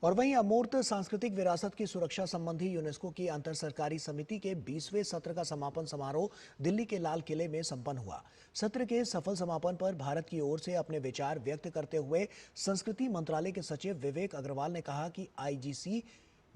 और वहीं अमूर्त सांस्कृतिक विरासत की सुरक्षा संबंधी यूनेस्को की अंतर सरकारी समिति के 20वें सत्र का समापन समारोह दिल्ली के लाल किले में संपन्न हुआ। सत्र के सफल समापन पर भारत की ओर से अपने विचार व्यक्त करते हुए संस्कृति मंत्रालय के सचिव विवेक अग्रवाल ने कहा कि IGC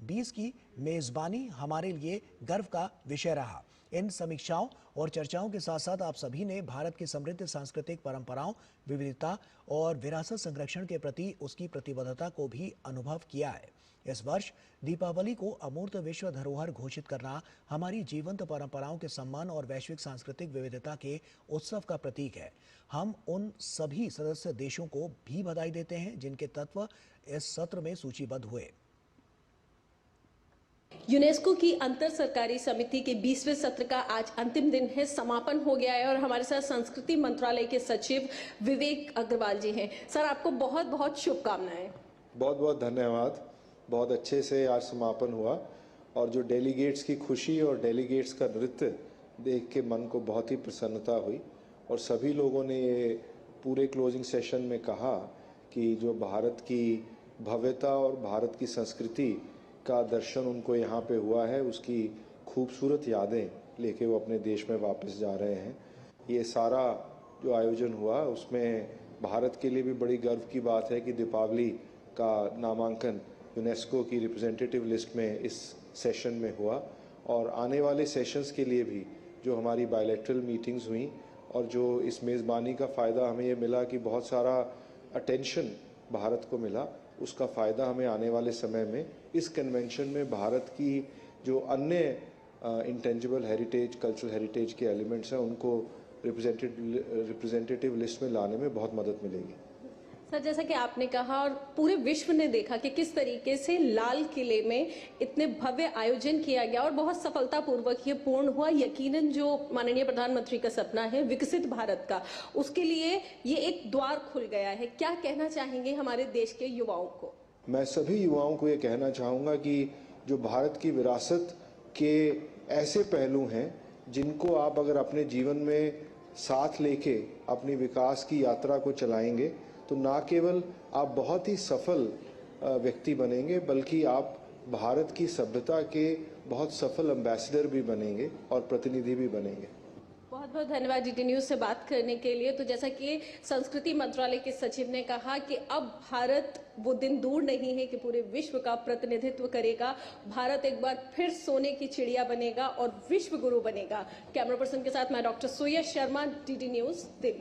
20 की मेजबानी हमारे लिए गर्व का विषय रहा। इन समीक्षाओं और चर्चाओं के साथ साथ आप सभी ने भारत की समृद्ध सांस्कृतिक परंपराओं, विविधता और विरासत संरक्षण के प्रति उसकी प्रतिबद्धता को भी अनुभव किया है। इस वर्ष दीपावली को अमूर्त विश्व धरोहर घोषित करना हमारी जीवंत परंपराओं के सम्मान और वैश्विक सांस्कृतिक विविधता के उत्सव का प्रतीक है। हम उन सभी सदस्य देशों को भी बधाई देते हैं जिनके तत्व इस सत्र में सूचीबद्ध हुए। यूनेस्को की अंतर सरकारी समिति के 20वें सत्र का आज अंतिम दिन है, समापन हो गया है और हमारे साथ संस्कृति मंत्रालय के सचिव विवेक अग्रवाल जी हैं। सर, आपको बहुत बहुत शुभकामनाएं। बहुत बहुत धन्यवाद। बहुत अच्छे से आज समापन हुआ और जो डेलीगेट्स की खुशी और डेलीगेट्स का नृत्य देख के मन को बहुत ही प्रसन्नता हुई और सभी लोगों ने ये पूरे क्लोजिंग सेशन में कहा कि जो भारत की भव्यता और भारत की संस्कृति का दर्शन उनको यहाँ पे हुआ है, उसकी खूबसूरत यादें लेके वो अपने देश में वापस जा रहे हैं। ये सारा जो आयोजन हुआ उसमें भारत के लिए भी बड़ी गर्व की बात है कि दीपावली का नामांकन यूनेस्को की रिप्रेजेंटेटिव लिस्ट में इस सेशन में हुआ और आने वाले सेशंस के लिए भी जो हमारी बायलैटरल मीटिंग्स हुई और जो इस मेज़बानी का फ़ायदा हमें ये मिला कि बहुत सारा अटेंशन भारत को मिला, उसका फ़ायदा हमें आने वाले समय में इस कन्वेंशन में भारत की जो अन्य इंटेंजिबल हेरिटेज, कल्चरल हेरिटेज के एलिमेंट्स हैं उनको रिप्रेजेंटेटिव लिस्ट में लाने में बहुत मदद मिलेगी। सर, जैसा कि आपने कहा और पूरे विश्व ने देखा कि किस तरीके से लाल किले में इतने भव्य आयोजन किया गया और बहुत सफलतापूर्वक ये पूर्ण हुआ। यकीनन जो माननीय प्रधानमंत्री का सपना है विकसित भारत का, उसके लिए ये एक द्वार खुल गया है। क्या कहना चाहेंगे हमारे देश के युवाओं को? मैं सभी युवाओं को ये कहना चाहूँगा कि जो भारत की विरासत के ऐसे पहलू हैं जिनको आप अगर अपने जीवन में साथ लेके अपनी विकास की यात्रा को चलाएंगे तो ना केवल आप बहुत ही सफल व्यक्ति बनेंगे बल्कि आप भारत की सभ्यता के बहुत सफल एम्बेसडर भी बनेंगे और प्रतिनिधि भी बनेंगे। बहुत बहुत धन्यवाद DD न्यूज़ से बात करने के लिए। तो जैसा कि संस्कृति मंत्रालय के सचिव ने कहा कि अब भारत वो दिन दूर नहीं है कि पूरे विश्व का प्रतिनिधित्व करेगा। भारत एक बार फिर सोने की चिड़िया बनेगा और विश्व गुरु बनेगा। कैमरा पर्सन के साथ मैं डॉक्टर सुयश शर्मा, DD न्यूज़, दिल्ली।